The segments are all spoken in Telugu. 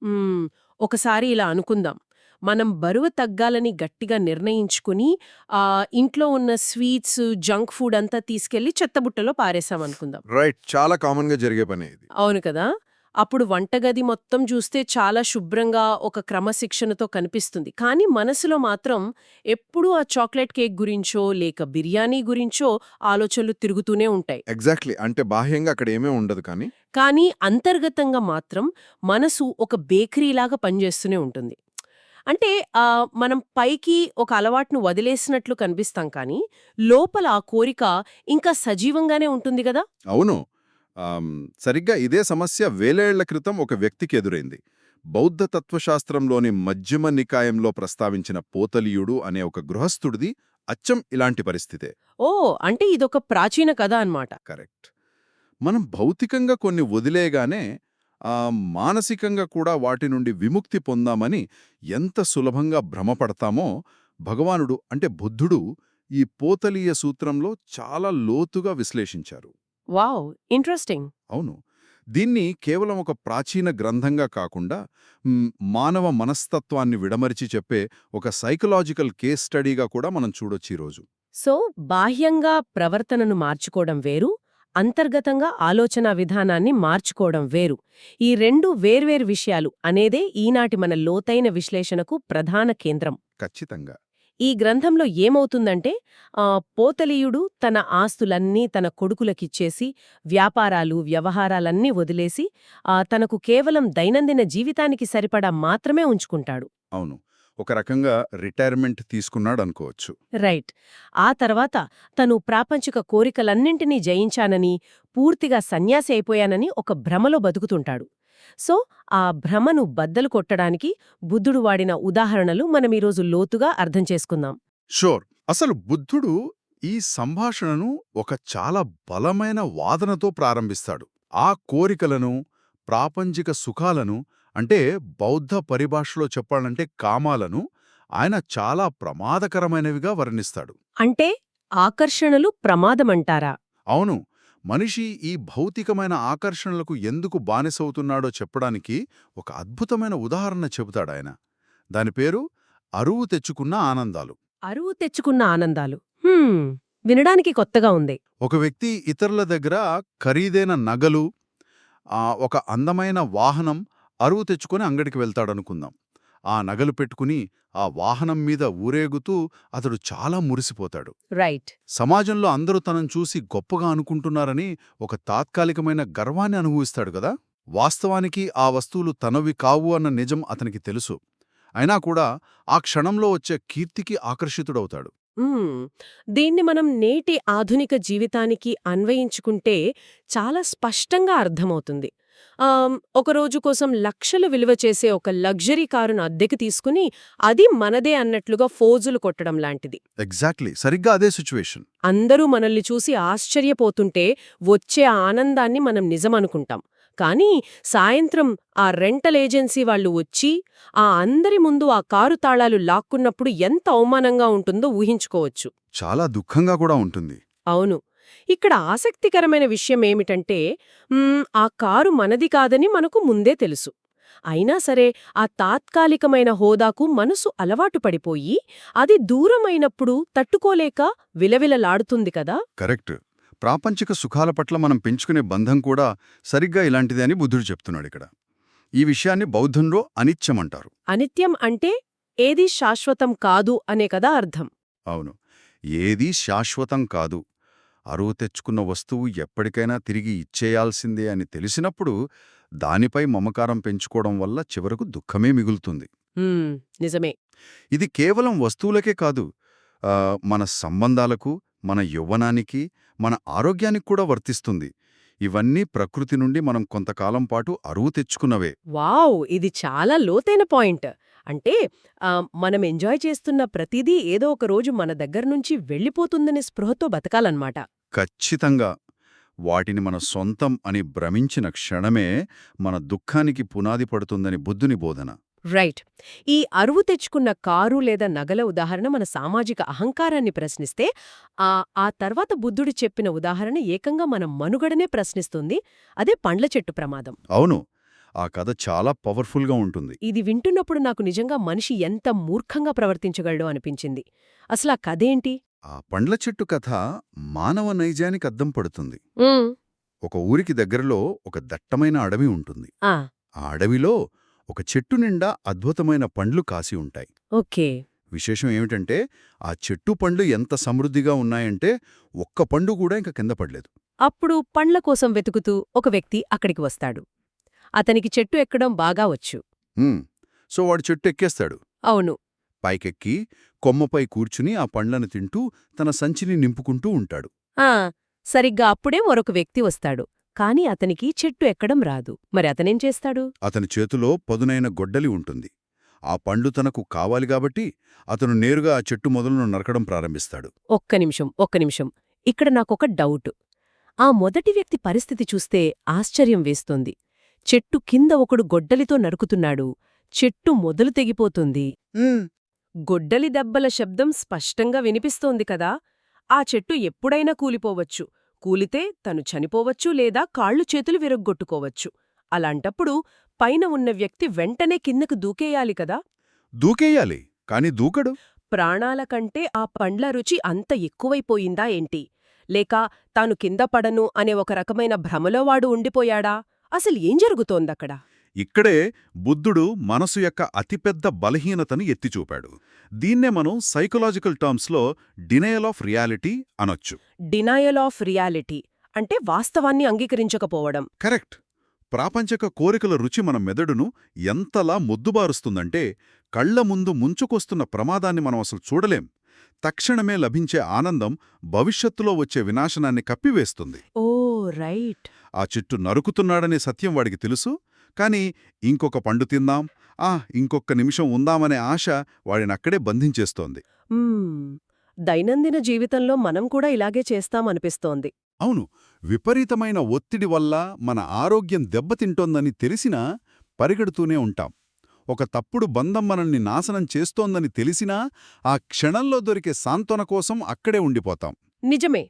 మ్మ్. ఒకసారి ఇలా అనుకుందాం. మనం బరువు తగ్గాలని గట్టిగా నిర్ణయించుకుని ఇంట్లో ఉన్న స్వీట్స్, జంక్ ఫుడ్ అంతా తీసుకెళ్లి చెత్తబుట్టలో పారేసామనుకుందాం. రైట్. చాలా కామన్‌గా జరిగే పనే ఇది. అవును కదా! అప్పుడు వంటగది మొత్తం చూస్తే చాలా శుభ్రంగా ఒక క్రమశిక్షణతో కనిపిస్తుంది. కానీ మనసులో మాత్రం ఎప్పుడూ ఆ చాక్లెట్ కేక్ గురించో, లేక బిర్యానీ గురించో ఆలోచనలు తిరుగుతూనే ఉంటాయి. ఎగ్జాక్ట్‌లీ. అంటే బాహ్యంగా అక్కడ ఏమీ ఉండదు కానీ కానీ అంతర్గతంగా మాత్రం మనసు ఒక బేకరీలాగా పనిచేస్తూనే ఉంటుంది. అంటే మనం పైకి ఒక అలవాటును వదిలేసినట్లు కనిపిస్తాం కానీ, లోపల ఆ కోరిక ఇంకా సజీవంగానే ఉంటుంది గదా! అవును. సరిగ్గా ఇదే సమస్య వేలేళ్ల క్రితం ఒక వ్యక్తికి ఎదురైంది. బౌద్ధ తత్వశాస్త్రంలోని మధ్యమ నికాయంలో ప్రస్తావించిన పోతలీయుడు అనే ఒక గృహస్థుడిది అచ్చం ఇలాంటి పరిస్థితే. అంటే ఇదొక ప్రాచీన కథ అన్నమాట. కరెక్ట్. మనం భౌతికంగా కొన్ని వదిలేగానే మానసికంగా కూడా వాటి నుండి విముక్తి పొందామని ఎంత సులభంగా భ్రమపడతామో భగవానుడు అంటే బుద్ధుడు ఈ పోతలీయ సూత్రంలో చాలా లోతుగా విశ్లేషించారు. వావ్! ఇంట్రెస్టింగ్. అవును. దీన్ని కేవలం ఒక ప్రాచీన గ్రంథంగా కాకుండా మానవ మనస్తత్వాన్ని విడమరిచి చెప్పే ఒక సైకలాజికల్ కేస్ స్టడీగా కూడా మనం చూడొచ్చు ఈరోజు. సో, బాహ్యంగా ప్రవర్తనను మార్చుకోవడం వేరు, అంతర్గతంగా ఆలోచనా విధానాన్ని మార్చుకోవడం వేరు. ఈ రెండు వేర్వేరు విషయాలు అనేదే ఈనాటి మన లోతైన విశ్లేషణకు ప్రధాన కేంద్రం. ఖచ్చితంగా. ఈ గ్రంథంలో ఏమవుతుందంటే పోతలీయుడు తన ఆస్తులన్నీ తన కొడుకులకిచ్చేసి, వ్యాపారాలు, వ్యవహారాలన్నీ వదిలేసి తనకు కేవలం దైనందిన జీవితానికి సరిపడా మాత్రమే ఉంచుకుంటాడు. అవును. ఒక రకంగా రిటైర్మెంట్ తీసుకున్నాడనుకోవచ్చు. రైట్. ఆ తర్వాత తను ప్రాపంచిక కోరికలన్నింటినీ జయించానని, పూర్తిగా సన్యాసి అయిపోయానని ఒక భ్రమలో బతుకుతుంటాడు. సో, ఆ భ్రమను బద్దలు కొట్టడానికి బుద్ధుడు వాడిన ఉదాహరణలు మనమీరోజు లోతుగా అర్థం చేసుకుందాం. షూర్. అసలు బుద్ధుడు ఈ సంభాషణను ఒక చాలా బలమైన వాదనతో ప్రారంభిస్తాడు. ఆ కోరికలను, ప్రాపంచిక సుఖాలను అంటే బౌద్ధ పరిభాషలో చెప్పాలంటే కామాలను ఆయన చాలా ప్రమాదకరమైనవిగా వర్ణిస్తాడు. అంటే ఆకర్షణలు ప్రమాదమంటారా? అవును. మనిషి ఈ భౌతికమైన ఆకర్షణలకు ఎందుకు బానిసవుతున్నాడో చెప్పడానికి ఒక అద్భుతమైన ఉదాహరణ చెబుతాడాయన. దాని పేరు అరువు తెచ్చుకున్న ఆనందాలు. అరువు తెచ్చుకున్న ఆనందాలు. వినడానికి కొత్తగా ఉంది. ఒక వ్యక్తి ఇతరుల దగ్గర ఖరీదైన నగలు, ఒక అందమైన వాహనం అరువు తెచ్చుకొని అంగడికి వెళ్తాడనుకుందాం. ఆ నగలు పెట్టుకుని ఆ వాహనం మీద ఊరేగుతూ అతడు చాలా మురిసిపోతాడు. రైట్. సమాజంలో అందరూ తనను చూసి గొప్పగా అనుకుంటున్నారని ఒక తాత్కాలికమైన గర్వాన్ని అనుభవిస్తాడు గదా. వాస్తవానికి ఆ వస్తువులు తనవి కావు అన్న నిజం అతనికి తెలుసు. అయినా కూడా ఆ క్షణంలో వచ్చే కీర్తికి ఆకర్షితుడవుతాడు. దీన్ని మనం నేటి ఆధునిక జీవితానికి అన్వయించుకుంటే చాలా స్పష్టంగా అర్థమవుతుంది. ఒక రోజు కోసం లక్షలు విలువ చేసే ఒక లగ్జరీ కారును అద్దెకి తీసుకుని అది మనదే అన్నట్లుగా ఫోజులు కొట్టడం లాంటిది. ఎగ్జాక్ట్లీ. సరిగ్గా అదే సిచ్యువేషన్. అందరూ మనల్ని చూసి ఆశ్చర్యపోతుంటే వచ్చే ఆనందాన్ని మనం నిజమనుకుంటాం. కానీ సాయంత్రం ఆ రెంటల్ ఏజెన్సీ వాళ్ళు వచ్చి ఆ అందరి ముందు ఆ కారు తాళాలు లాక్కున్నప్పుడు ఎంత అవమానంగా ఉంటుందో ఊహించుకోవచ్చు. చాలా దుఃఖంగా కూడా ఉంటుంది. అవును. ఇక్కడ ఆసక్తికరమైన విషయమేమిటంటే ఆ కారు మనది కాదని మనకు ముందే తెలుసు. అయినా సరే ఆ తాత్కాలికమైన హోదాకు మనసు అలవాటు పడిపోయి అది దూరమైనప్పుడు తట్టుకోలేక విలవిలలాడుతుంది కదా. కరెక్ట్. ప్రాపంచిక సుఖాల పట్ల మనం పెంచుకునే బంధం కూడా సరిగ్గా ఇలాంటిదే అని బుద్ధుడు చెప్తున్నాడిక్కడ. ఈ విషయాన్ని బౌద్ధంలో అనిత్యమంటారు. అనిత్యం అంటే ఏదీ శాశ్వతం కాదు అనే కదా అర్థం. అవును. ఏదీ శాశ్వతం కాదు. అరువు తెచ్చుకున్న వస్తువు ఎప్పటికైనా తిరిగి ఇచ్చేయాల్సిందే అని తెలిసినప్పుడు దానిపై మమకారం పెంచుకోవడం వల్ల చివరకు దుఃఖమే మిగులుతుంది. నిజమే. ఇది కేవలం వస్తువులకే కాదు, మన సంబంధాలకు, మన యవ్వనానికి, మన ఆరోగ్యానికి కూడా వర్తిస్తుంది. ఇవన్నీ ప్రకృతి నుండి మనం కొంతకాలం పాటు అరువు తెచ్చుకున్నవే. వావ్! ఇది చాలా లోతైన పాయింట్. అంటే మనం ఎంజాయ్ చేస్తున్న ప్రతిదీ ఏదో ఒక రోజు మన దగ్గర్నుంచి వెళ్ళిపోతుందనే స్పృహతో బతకాలన్నమాట. ఖచ్చితంగా. వాటిని మన సొంతం అని భ్రమించిన క్షణమే మన దుఃఖానికి పునాది పడుతుందని బుద్ధుని బోధన. రైట్. ఈ అరువు తెచ్చుకున్న కారు లేదా నగల ఉదాహరణ మన సామాజిక అహంకారాన్ని ప్రశ్నిస్తే ఆ తర్వాత బుద్ధుడు చెప్పిన ఉదాహరణ ఏకంగా మన మనుగడనే ప్రశ్నిస్తుంది. అదే పండ్ల చెట్టు ప్రమాదం. అవును. ఆ కథ చాలా పవర్ఫుల్గా ఉంటుంది. ఇది వింటున్నప్పుడు నాకు నిజంగా మనిషి ఎంత మూర్ఖంగా ప్రవర్తించగలడో అనిపించింది. అసలా కథేంటి? ఆ పండ్ల చెట్టు కథ మానవ నైజానికి అద్దం పడుతుంది. ఉమ్, ఒక ఊరికి దగ్గరలో ఒక దట్టమైన అడవి ఉంటుంది. ఆ, ఆ అడవిలో ఒక చెట్టు నిండా అద్భుతమైన పండ్లు కాసి ఉంటాయి. ఓకే. విశేషం ఏమిటంటే ఆ చెట్టు పండ్లు ఎంత సమృద్ధిగా ఉన్నాయంటే ఒక్క పండు కూడా ఇంక కింద పడలేదు. అప్పుడు పండ్ల కోసం వెతుకుతూ ఒక వ్యక్తి అక్కడికి వస్తాడు. అతనికి చెట్టు ఎక్కడం బాగా వచ్చు. హ్మ్. సో వాడు చెట్టు ఎక్కేస్తాడు. అవును. పైకెక్కి కొమ్మపై కూర్చుని ఆ పండ్లను తింటూ తన సంచిని నింపుకుంటూ ఉంటాడు. ఆ, సరిగ్గా అప్పుడే మరొక వ్యక్తి వస్తాడు. కాని అతనికి చెట్టు ఎక్కడం రాదు. మరి అతనేం చేస్తాడు? అతని చేతిలో పదునైన గొడ్డలి ఉంటుంది. ఆ పండ్లు తనకు కావాలి కాబట్టి అతను నేరుగా ఆ చెట్టు మొదలను నరకడం ప్రారంభిస్తాడు. ఒక్క నిమిషం. ఇక్కడ నాకొక డౌట్. ఆ మొదటి వ్యక్తి పరిస్థితి చూస్తే ఆశ్చర్యం వేస్తోంది. చెట్టు కింద ఒకడు గొడ్డలితో నరుకుతున్నాడు. చెట్టు మొదలు తెగిపోతుంది. గొడ్డలి దెబ్బల శబ్దం స్పష్టంగా వినిపిస్తోంది కదా! ఆ చెట్టు ఎప్పుడైనా కూలిపోవచ్చు. కూలితే తను చనిపోవచ్చు లేదా కాళ్ళు చేతులు విరగ్గొట్టుకోవచ్చు. అలాంటప్పుడు పైన ఉన్న వ్యక్తి వెంటనే కిందకు దూకేయాలి కదా! దూకేయాలి, కాని దూకడు. ప్రాణాల కంటే ఆ పండ్ల రుచి అంత ఎక్కువైపోయిందా ఏంటి? లేక తాను కింద పడను అనే ఒక రకమైన భ్రమలో వాడు ఉండిపోయాడా? అసలు ఏం జరుగుతోందక్కడ? ఇక్కడే బుద్ధుడు మనసు యొక్క అతిపెద్ద బలహీనతను ఎత్తిచూపాడు. దీన్నే మనం సైకలాజికల్ టర్మ్స్లో డినయల్ ఆఫ్ రియాలిటీ అనొచ్చు. డినయల్ ఆఫ్ రియాలిటీ అంటే వాస్తవాన్ని అంగీకరించకపోవడం. కరెక్ట్. ప్రాపంచక కోరికల రుచి మన మెదడును ఎంతలా మొద్దుబారుస్తుందంటే కళ్ల ముందు ముంచుకొస్తున్న ప్రమాదాన్ని మనం అసలు చూడలేం. తక్షణమే లభించే ఆనందం భవిష్యత్తులో వచ్చే వినాశనాన్ని కప్పివేస్తుంది. ఓ రైట్. ఆ చెట్టు నరుకుతున్నాడనే సత్యం వాడికి తెలుసు, కాని ఇంకొక పండు తిందాం, ఇంకొక్క నిమిషం ఉందామనే ఆశ వాడినక్కడే బంధించేస్తోంది. దైనందిన జీవితంలో మనం కూడా ఇలాగే చేస్తామనిపిస్తోంది. అవును, విపరీతమైన ఒత్తిడి వల్ల మన ఆరోగ్యం దెబ్బతింటోందని తెలిసినా పరిగెడుతూనే ఉంటాం. ఒక తప్పుడు బంధం మనల్ని నాశనం చేస్తోందని తెలిసినా ఆ క్షణంలో దొరికే సాంత్వన కోసం అక్కడే ఉండిపోతాం. నిజమే.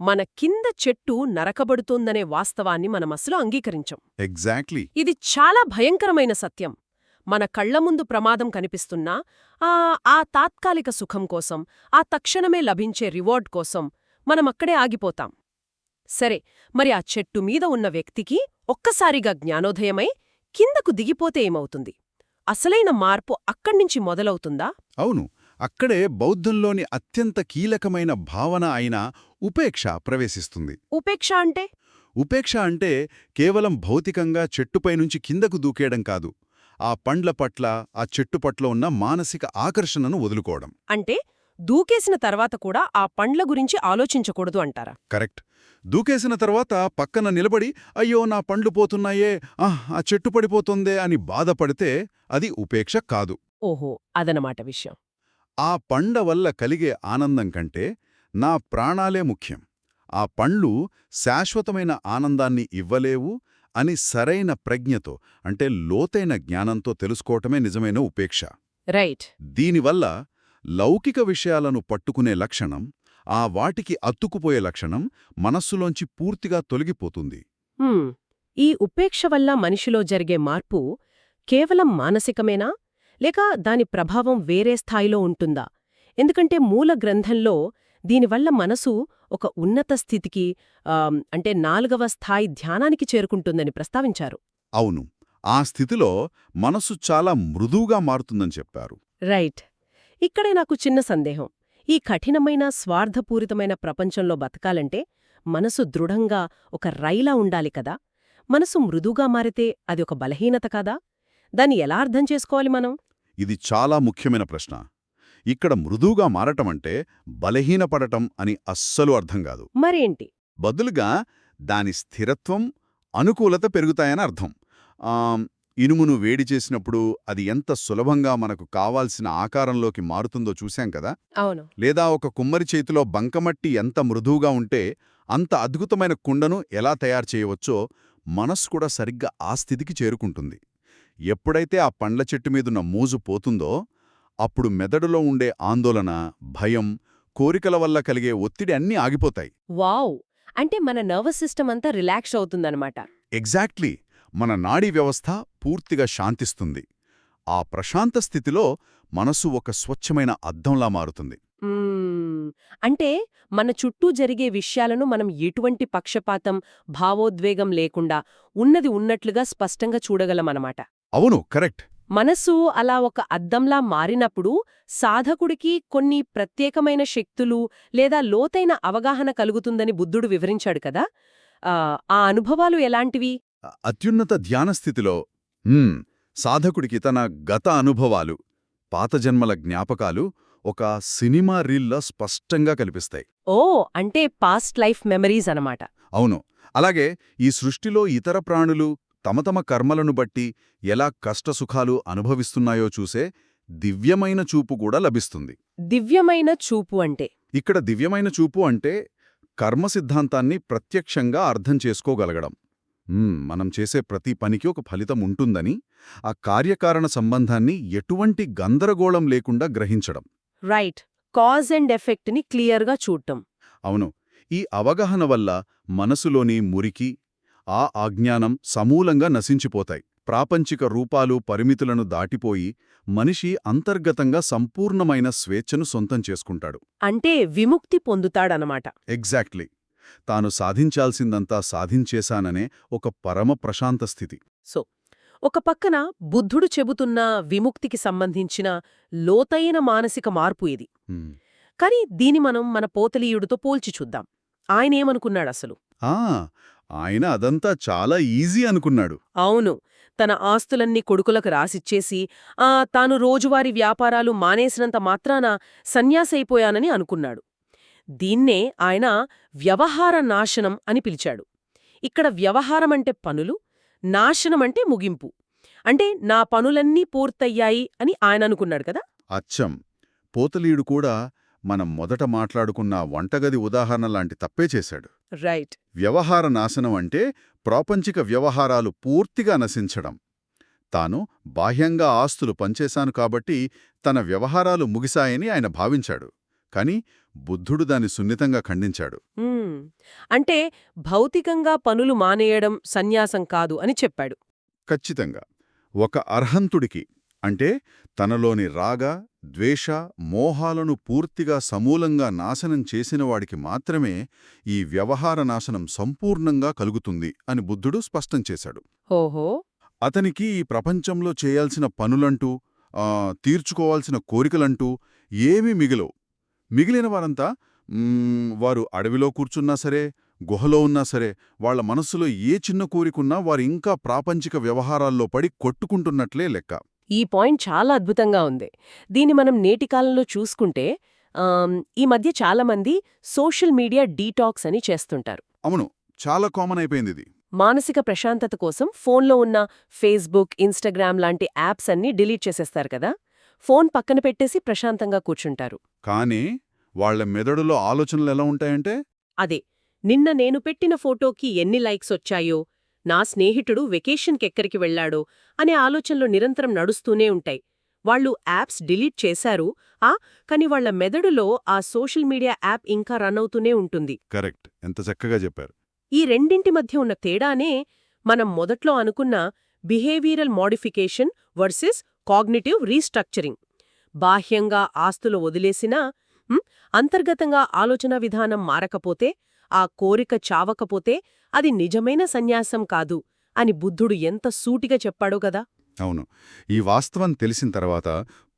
మన కింద చెట్టు నరకబడుతోందనే వాస్తవాన్ని మనమసలు అంగీకరించం. ఎగ్జాక్ట్లీ. ఇది చాలా భయంకరమైన సత్యం. మన కళ్ల ముందు ప్రమాదం కనిపిస్తున్నా ఆ తాత్కాలిక సుఖం కోసం, ఆ తక్షణమే లభించే రివార్డ్ కోసం మనమక్కడే ఆగిపోతాం. సరే, మరి ఆ చెట్టు మీద ఉన్న వ్యక్తికి ఒక్కసారిగా జ్ఞానోదయమై కిందకు దిగిపోతే ఏమవుతుంది? అసలైన మార్పు అక్కడ్నించి మొదలవుతుందా? అవును, అక్కడే బౌద్ధంలోని అత్యంత కీలకమైన భావన అయిన ఉపేక్ష ప్రవేశిస్తుంది. ఉపేక్ష అంటే? ఉపేక్ష అంటే కేవలం భౌతికంగా చెట్టుపై నుంచి కిందకు దూకేయడం కాదు, ఆ పండ్ల పట్ల, ఆ చెట్టు పట్ల ఉన్న మానసిక ఆకర్షణను వదులుకోవడం. అంటే దూకేసిన తర్వాత కూడా ఆ పండ్ల గురించి ఆలోచించకూడదు అంటారా? కరెక్ట్. దూకేసిన తర్వాత పక్కన నిలబడి అయ్యో నా పండ్లు పోతున్నాయే, ఆ చెట్టు పడిపోతుందే అని బాధపడితే అది ఉపేక్ష కాదు. ఓహో, అదనమాట విషయం. ఆ పండ్ల వల్ల కలిగే ఆనందం కంటే నా ప్రాణాలే ముఖ్యం, ఆ పండ్లు శాశ్వతమైన ఆనందాన్ని ఇవ్వలేవు అని సరైన ప్రజ్ఞతో, అంటే లోతైన జ్ఞానంతో తెలుసుకోవటమే నిజమైన ఉపేక్ష. రైట్. దీనివల్ల లౌకిక విషయాలను పట్టుకునే లక్షణం, ఆ వాటికి అత్తుకుపోయే లక్షణం మనస్సులోంచి పూర్తిగా తొలగిపోతుంది. ఈ ఉపేక్ష వల్ల మనిషిలో జరిగే మార్పు కేవలం మానసికమేనా, లేక దాని ప్రభావం వేరే స్థాయిలో ఉంటుందా? ఎందుకంటే మూల గ్రంథంలో దీనివల్ల మనసు ఒక ఉన్నత స్థితికి, అంటే 4వ స్థాయి ధ్యానానికి చేరుకుంటుందని ప్రస్తావించారు. అవును, ఆ స్థితిలో మనసు చాలా మృదువుగా మారుతుందని చెప్పారు. రైట్. ఇక్కడే నాకు చిన్న సందేహం. ఈ కఠినమైన స్వార్థపూరితమైన ప్రపంచంలో బతకాలంటే మనసు దృఢంగా ఒక రైలా ఉండాలి కదా. మనసు మృదుగా మారితే అది ఒక బలహీనత కాదా? దాన్ని ఎలా అర్థం చేసుకోవాలి మనం? ఇది చాలా ముఖ్యమైన ప్రశ్న. ఇక్కడ మృదువుగా మారటమంటే బలహీనపడటం అని అస్సలు అర్థం కాదు. మరేంటి? బదులుగా దాని స్థిరత్వం, అనుకూలత పెరుగుతాయని అర్థం. ఇనుమును వేడి చేసినప్పుడు అది ఎంత సులభంగా మనకు కావాల్సిన ఆకారంలోకి మారుతుందో చూశాం కదా. అవును. లేదా ఒక కుమ్మరి చేతిలో బంకమట్టి ఎంత మృదువుగా ఉంటే అంత అద్భుతమైన కుండను ఎలా తయారు చేయవచ్చో మనస్సు కూడా సరిగ్గా ఆ స్థితికి చేరుకుంటుంది. ఎప్పుడైతే ఆ పండ్ల చెట్టు మీదున్న మోజు పోతుందో అప్పుడు మెదడులో ఉండే ఆందోళన, భయం, కోరికల వల్ల కలిగే ఒత్తిడి అన్నీ ఆగిపోతాయి. వావ్! అంటే మన నర్వస్ సిస్టమ్ అంతా రిలాక్స్ అవుతుందన్నమాట. ఎగ్జాక్ట్లీ. మన నాడీ వ్యవస్థ పూర్తిగా శాంతిస్తుంది. ఆ ప్రశాంత స్థితిలో మనసు ఒక స్వచ్ఛమైన అద్దంలా మారుతుంది. అంటే మన చుట్టూ జరిగే విషయాలను మనం ఎటువంటి పక్షపాతం, భావోద్వేగం లేకుండా ఉన్నది ఉన్నట్లుగా స్పష్టంగా చూడగలమనమాట. అవును, కరెక్ట్. మనసు అలా ఒక అద్దంలా మారినప్పుడు సాధకుడికి కొన్ని ప్రత్యేకమైన శక్తులు లేదా లోతైన అవగాహన కలుగుతుందని బుద్ధుడు వివరించాడు కదా. ఆ అనుభవాలు ఎలాంటివి? అత్యున్నత ధ్యానస్థితిలో సాధకుడికి తన గత అనుభవాలు, పాత జన్మల జ్ఞాపకాలు ఒక సినిమా రీల్లా స్పష్టంగా కనిపిస్తాయి. ఓ, అంటే పాస్ట్ లైఫ్ మెమరీస్ అనమాట. అవును. అలాగే ఈ సృష్టిలో ఇతర ప్రాణులు తమ తమ కర్మలను బట్టి ఎలా కష్టసుఖాలు అనుభవిస్తున్నాయో చూసే దివ్యమైన చూపు కూడా లభిస్తుంది. దివ్యమైన చూపు అంటే? ఇక్కడ దివ్యమైన చూపు అంటే కర్మ సిద్ధాంతాన్ని ప్రత్యక్షంగా అర్థం చేసుకోగలగడం. మనం చేసే ప్రతి పనికి ఒక ఫలితం ఉంటుందని, ఆ కార్యకారణ సంబంధాన్ని ఎటువంటి గందరగోళం లేకుండా గ్రహించడం. రైట్. కాజ్ అండ్ ఎఫెక్ట్ని క్లియర్గా చూడటం. అవును. ఈ అవగాహన వల్ల మనసులోని మురికి, ఆ అజ్ఞానం సమూలంగా నశించిపోతాయి. ప్రాపంచిక రూపాలు, పరిమితులను దాటిపోయి మనిషి అంతర్గతంగా సంపూర్ణమైన స్వేచ్ఛను సొంతం చేసుకుంటాడు. అంటే విముక్తి పొందుతాడనమాట. ఎగ్జాక్ట్లీ. తాను సాధించాల్సిందంతా సాధించేశాననే ఒక పరమ ప్రశాంత స్థితి. సో, ఒక పక్కన బుద్ధుడు చెబుతున్న విముక్తికి సంబంధించిన లోతైన మానసిక మార్పు ఇది. కాని దీని మనం మన పోతలీయుడితో పోల్చి చూద్దాం. ఆయనేమనుకున్నాడసలు? ఆయన అదంతా చాలా ఈజీ అనుకున్నాడు. అవును. తన ఆస్తులన్నీ కొడుకులకు రాసిచ్చేసి తాను రోజువారీ వ్యాపారాలు మానేసినంత మాత్రాన సన్యాసైపోయానని అనుకున్నాడు. దీన్నే ఆయన వ్యవహార నాశనం అని పిలిచాడు. ఇక్కడ వ్యవహారమంటే పనులు, నాశనమంటే ముగింపు. అంటే నా పనులన్నీ పూర్తయ్యాయి అని ఆయన అనుకున్నాడు కదా. అచ్చం. పోతలీయుడు కూడా మనం మొదట మాట్లాడుకున్న వంటగది ఉదాహరణ లాంటి తప్పే చేశాడు. రైట్. వ్యవహార నాశనం అంటే ప్రాపంచిక వ్యవహారాలు పూర్తిగా నశించడం. తాను బాహ్యంగా ఆస్తులు పంచేశాను కాబట్టి తన వ్యవహారాలు ముగిశాయని ఆయన భావించాడు. కాని బుద్ధుడు దాన్ని సున్నితంగా ఖండించాడు. అంటే భౌతికంగా పనులు మానేయడం సన్యాసం కాదు అని చెప్పాడు. ఖచ్చితంగా. ఒక అర్హంతుడికి, అంటే తనలోని రాగ, ద్వేష, మోహాలను పూర్తిగా సమూలంగా నాశనం చేసినవాడికి మాత్రమే ఈ వ్యవహార నాశనం సంపూర్ణంగా కలుగుతుంది అని బుద్ధుడు స్పష్టం చేశాడు. ఓహో. అతనికి ఈ ప్రపంచంలో చేయాల్సిన పనులంటూ, తీర్చుకోవాల్సిన కోరికలంటూ ఏమీ మిగిలవు. మిగిలిన వారంతా వారు అడవిలో కూర్చున్నా సరే, గుహలో ఉన్నా సరే, వాళ్ల మనస్సులో ఏ చిన్న కోరికున్నా వారు ఇంకా ప్రాపంచిక వ్యవహారాల్లో పడి కొట్టుకుంటున్నట్లే లెక్క. ఈ పాయింట్ చాలా అద్భుతంగా ఉంది. దీన్ని మనం నేటి కాలంలో చూసుకుంటే ఈ మధ్య చాలామంది సోషల్ మీడియా డీటాక్స్ అని చేస్తుంటారు. అవును, చాలా కామన్ అయిపోయింది ఇది. మానసిక ప్రశాంతత కోసం ఫోన్లో ఉన్న ఫేస్బుక్, ఇన్స్టాగ్రామ్ లాంటి యాప్స్ అన్నీ డిలీట్ చేసేస్తారు కదా. ఫోన్ పక్కన పెట్టేసి ప్రశాంతంగా కూర్చుంటారు. కానీ వాళ్ల మెదడులో ఆలోచనలు ఎలా ఉంటాయంటే, అదే, నిన్న నేను పెట్టిన ఫోటోకి ఎన్ని లైక్స్ వచ్చాయో, నా స్నేహితుడు వెకేషన్కెక్కడికి వెళ్లాడో అనే ఆలోచనలు నిరంతరం నడుస్తూనే ఉంటాయి. వాళ్ళు యాప్స్ డిలీట్ చేశారు, కాని వాళ్ల మెదడులో ఆ సోషల్ మీడియా యాప్ ఇంకా రన్ అవుతూనే ఉంటుంది. కరెక్ట్. ఎంత చక్కగా చెప్పారు. ఈ రెండింటి మధ్య ఉన్న తేడానే మనం మొదట్లో అనుకున్న behavioural modification versus cognitive restructuring. బాహ్యంగా ఆస్తులు వదిలేసినా అంతర్గతంగా ఆలోచన విధానం మారకపోతే, ఆ కోరిక చావకపోతే అది నిజమైన సన్యాసం కాదు అని బుద్ధుడు ఎంత సూటిగా చెప్పాడో కదా. అవును. ఈ వాస్తవం తెలిసిన తర్వాత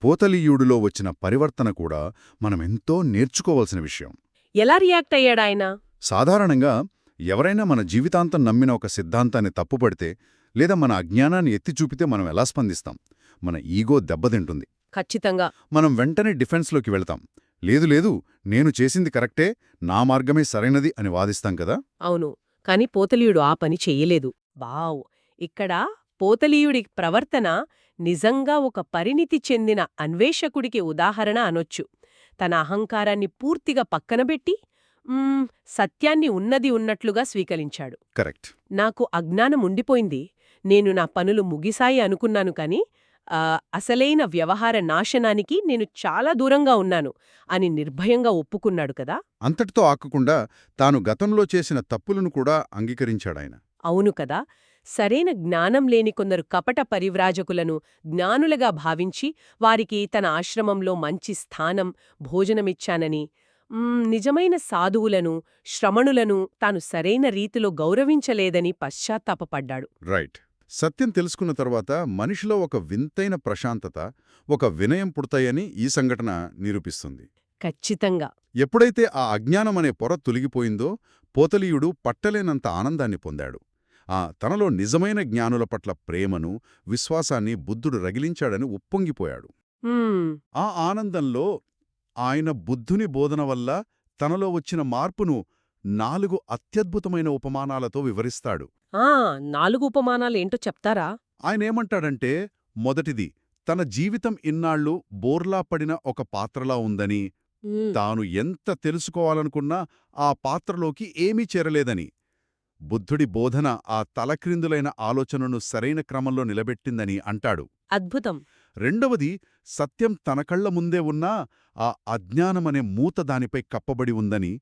పోతలీయుడిలో వచ్చిన పరివర్తన కూడా మనమెంతో నేర్చుకోవాల్సిన విషయం. ఎలా రియాక్ట్ అయ్యాడాయన? సాధారణంగా ఎవరైనా మన జీవితాంతం నమ్మిన ఒక సిద్ధాంతాన్ని తప్పుపడితే, లేదా మన అజ్ఞానాన్ని ఎత్తి చూపితే మనం ఎలా స్పందిస్తాం? మన ఈగో దెబ్బతింటుంది. ఖచ్చితంగా. మనం వెంటనే డిఫెన్స్లోకి వెళ్తాం. లేదు లేదు, నేను చేసింది కరెక్టే, నా మార్గమే సరైనది అని వాదిస్తాం కదా. అవును. కాని పోతలీయుడు ఆ పని చెయ్యలేదు. బావ్. ఇక్కడ పోతలీయుడి ప్రవర్తన నిజంగా ఒక పరిణితి చెందిన అన్వేషకుడికి ఉదాహరణ అనొచ్చు. తన అహంకారాన్ని పూర్తిగా పక్కనబెట్టి సత్యాన్ని ఉన్నది ఉన్నట్లుగా స్వీకరించాడు. కరెక్ట్. నాకు అజ్ఞానం ఉండిపోయింది, నేను నా పనులు ముగిశాయి అనుకున్నాను కాని అసలైన వ్యవహార నాశనానికి నేను చాలా దూరంగా ఉన్నాను అని నిర్భయంగా ఒప్పుకున్నాడు కదా. అంతటితో ఆకకుండా తాను గతంలో చేసిన తప్పులను కూడా అంగీకరించాడాయన. అవును కదా. సరైన జ్ఞానం లేని కొందరు కపట పరివ్రాజకులను జ్ఞానులుగా భావించి వారికి తన ఆశ్రమంలో మంచి స్థానం, భోజనమిచ్చానని, నిజమైన సాధువులను, శ్రమణులను తాను సరైన రీతిలో గౌరవించలేదని పశ్చాత్తాపపడ్డాడు. రైట్. సత్యం తెలుసుకున్న తర్వాత మనిషిలో ఒక వింతైన ప్రశాంతత, ఒక వినయం పుడతాయని ఈ సంఘటన నిరూపిస్తుంది. ఖచ్చితంగా. ఎప్పుడైతే ఆ అజ్ఞానమనే పొర తొలగిపోయిందో పోతలీయుడు పట్టలేనంత ఆనందాన్ని పొందాడు. తనలో నిజమైన జ్ఞానుల పట్ల ప్రేమను, విశ్వాసాన్ని బుద్ధుడు రగిలించాడని ఉప్పొంగిపోయాడు. ఆ ఆనందంలో ఆయన బుద్ధుని బోధన వల్ల తనలో వచ్చిన మార్పును 4 అత్యద్భుతమైన ఉపమానాలతో వివరిస్తాడు. 4 ఉపమానాలేంటో చెప్తారా? ఆయనేమంటాడంటే, మొదటిది, తన జీవితం ఇన్నాళ్లు బోర్లా పడిన ఒక పాత్రలా ఉందని, తాను ఎంత తెలుసుకోవాలనుకున్నా ఆ పాత్రలోకి ఏమీ చేరలేదని. బుద్ధుడి బోధన ఆ తలక్రిందులైన ఆలోచనను సరైన క్రమంలో నిలబెట్టిందని అంటాడు. అద్భుతం. రెండవది, సత్యం తన కళ్ల ముందే ఉన్నా ఆ అజ్ఞానమనే మూత దానిపై కప్పబడి ఉందని,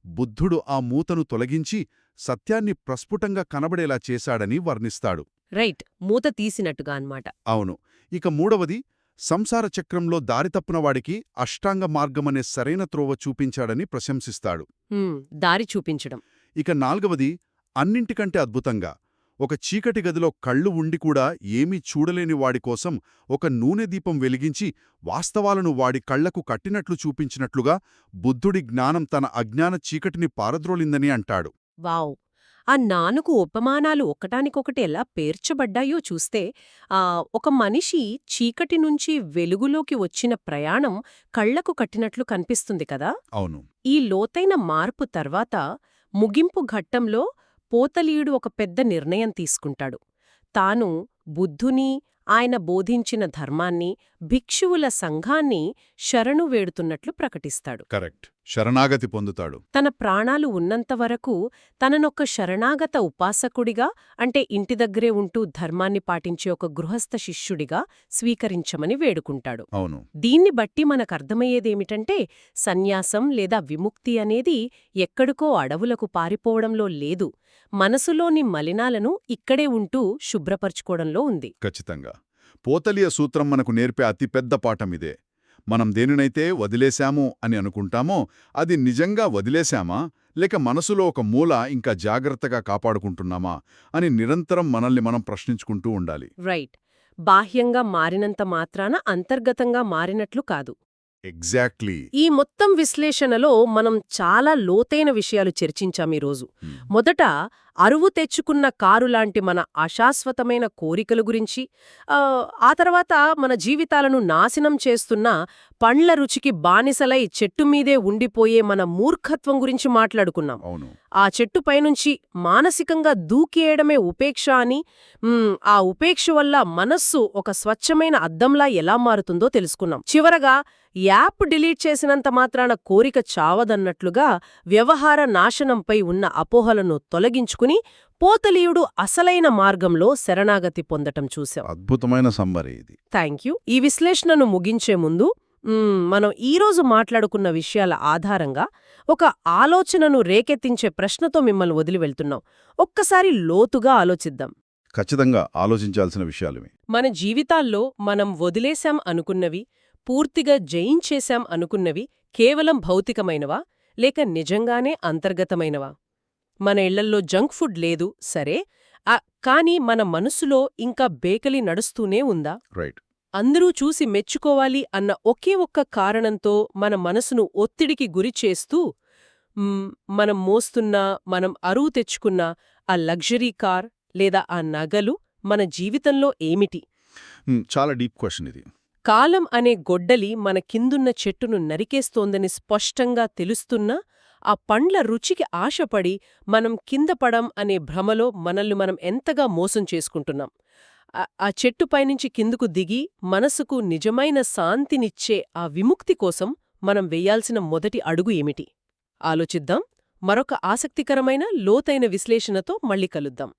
బుద్ధుడు ఆ మూతను తొలగించి సత్యాన్ని ప్రస్ఫుటంగా కనబడేలా చేశాడని వర్ణిస్తాడు. రైట్, మూత తీసినట్టుగా అన్నమాట. అవును. ఇక మూడవది, సంసార చక్రంలో దారితప్పునవాడికి అష్టాంగ మార్గమనే సరైన త్రోవ చూపించాడని ప్రశంసిస్తాడు. దారి చూపించడం. ఇక నాల్గవది, అన్నింటికంటే అద్భుతంగా, ఒక చీకటి గదిలో కళ్ళు ఉండి కూడా ఏమీ చూడలేని వాడికోసం ఒక నూనె దీపం వెలిగించి వాస్తవాలను వాడి కళ్లకు కట్టినట్లు చూపించినట్లుగా బుద్ధుడి జ్ఞానం తన అజ్ఞాన చీకటిని పారద్రోలిందని అంటాడు. వావ్! ఆ 4 ఉపమానాలు ఒకటానికొకటి ఎలా పేర్చబడ్డాయో చూస్తే ఒక మనిషి చీకటి నుంచి వెలుగులోకి వచ్చిన ప్రయాణం కళ్లకు కట్టినట్లు కనిపిస్తుంది కదా. అవును. ఈ లోతైన మార్పు తర్వాత ముగింపు ఘట్టంలో పోతలీయుడు ఒక పెద్ద నిర్ణయం తీసుకుంటాడు. తాను బుద్ధుని, ఆయన బోధించిన ధర్మాన్ని, భిక్షువుల సంఘాన్ని శరణు వేడుతున్నట్లు ప్రకటిస్తాడు. కరెక్ట్. శరణాగతి పొందుతాడు. తన ప్రాణాలు ఉన్నంతవరకు తననొక్క శరణాగత ఉపాసకుడిగా, అంటే ఇంటి దగ్గరే ఉంటూ ధర్మాన్ని పాటించే ఒక గృహస్థ శిష్యుడిగా స్వీకరించమని వేడుకుంటాడు. అవును. దీన్ని బట్టి మనకర్థమయ్యేదేమిటంటే, సన్యాసం లేదా విముక్తి అనేది ఎక్కడికో అడవులకు పారిపోవడంలో లేదు, మనసులోని మలినాలను ఇక్కడే ఉంటూ శుభ్రపరుచుకోవడంలో ఉంది. ఖచ్చితంగా. పోతలీయ సూత్రం మనకు నేర్పే అతిపెద్ద పాఠమిదే. మనం దేనినైతే వదిలేశాము అని అనుకుంటామో అది నిజంగా వదిలేశామా, లేక మనసులో ఒక మూల ఇంకా జాగ్రత్తగా కాపాడుకుంటున్నామా అని నిరంతరం మనల్ని మనం ప్రశ్నించుకుంటూ ఉండాలి. రైట్. బాహ్యంగా మారినంత మాత్రాన అంతర్గతంగా మారినట్లు కాదు. ఎగ్జాక్ట్లీ. ఈ మొత్తం విశ్లేషణలో మనం చాలా లోతైన విషయాలు చర్చించాం ఈరోజు. మొదట అరువు తెచ్చుకున్న కారులాంటి మన అశాశ్వతమైన కోరికల గురించి, ఆ తర్వాత మన జీవితాలను నాశనం చేస్తున్న పండ్ల రుచికి బానిసలై చెట్టుమీదే ఉండిపోయే మన మూర్ఖత్వం గురించి మాట్లాడుకున్నాం. అవును. ఆ చెట్టుపైనుంచి మానసికంగా దూకేయడమే ఉపేక్ష అని, ఆ ఉపేక్ష వల్ల మనస్సు ఒక స్వచ్ఛమైన అద్దంలా ఎలా మారుతుందో తెలుసుకున్నాం. చివరగా యాప్ డిలీట్ చేసినంత మాత్రాన కోరిక చావదన్నట్లుగా వ్యవహార నాశనంపై ఉన్న అపోహలను తొలగించుకుని పోతలీయుడు అసలైన మార్గంలో శరణాగతి పొందటం చూశాం. అద్భుతమైన సమ్మరీ ఇది. థాంక్యూ. ఈ విశ్లేషణను ముగించే ముందు మనం ఈరోజు మాట్లాడుకున్న విషయాల ఆధారంగా ఒక ఆలోచనను రేకెత్తించే ప్రశ్నతో మిమ్మల్ని వదిలి వెళ్తున్నాం. ఒక్కసారి లోతుగా ఆలోచిద్దాం. ఖచ్చితంగా ఆలోచించాల్సిన విషయాలువి. మన జీవితాల్లో మనం వదిలేశాం అనుకున్నవి, పూర్తిగా జయించేశాం అనుకున్నవి కేవలం భౌతికమైనవా, లేక నిజంగానే అంతర్గతమైనవా? మన ఇళ్లల్లో జంక్ ఫుడ్ లేదు, సరే, కానీ మన మనసులో ఇంకా బేకలి నడుస్తూనే ఉందా? రైట్. అందరూ చూసి మెచ్చుకోవాలి అన్న ఒకే ఒక్క కారణంతో మన మనసును ఒత్తిడికి గురిచేస్తూ, మనం మోస్తున్నా, మనం అరువు తెచ్చుకున్న ఆ లగ్జరీ కార్ లేదా ఆ నగలు మన జీవితంలో ఏమిటి? చాలా డీప్ క్వశ్చన్ ఇది. కాలం అనే గొడ్డలి మన కిందున్న చెట్టును నరికేస్తోందని స్పష్టంగా తెలుస్తున్నా, ఆ పండ్ల రుచికి ఆశపడి మనం కిందపడం అనే భ్రమలో మనల్ని మనం ఎంతగా మోసం చేసుకుంటున్నాం. ఆ చెట్టుపైనుంచి కిందుకు దిగి మనసుకు నిజమైన శాంతినిచ్చే ఆ విముక్తి కోసం మనం వెయ్యాల్సిన మొదటి అడుగు ఏమిటి? ఆలోచిద్దాం. మరొక ఆసక్తికరమైన లోతైన విశ్లేషణతో మళ్ళీ కలుద్దాం.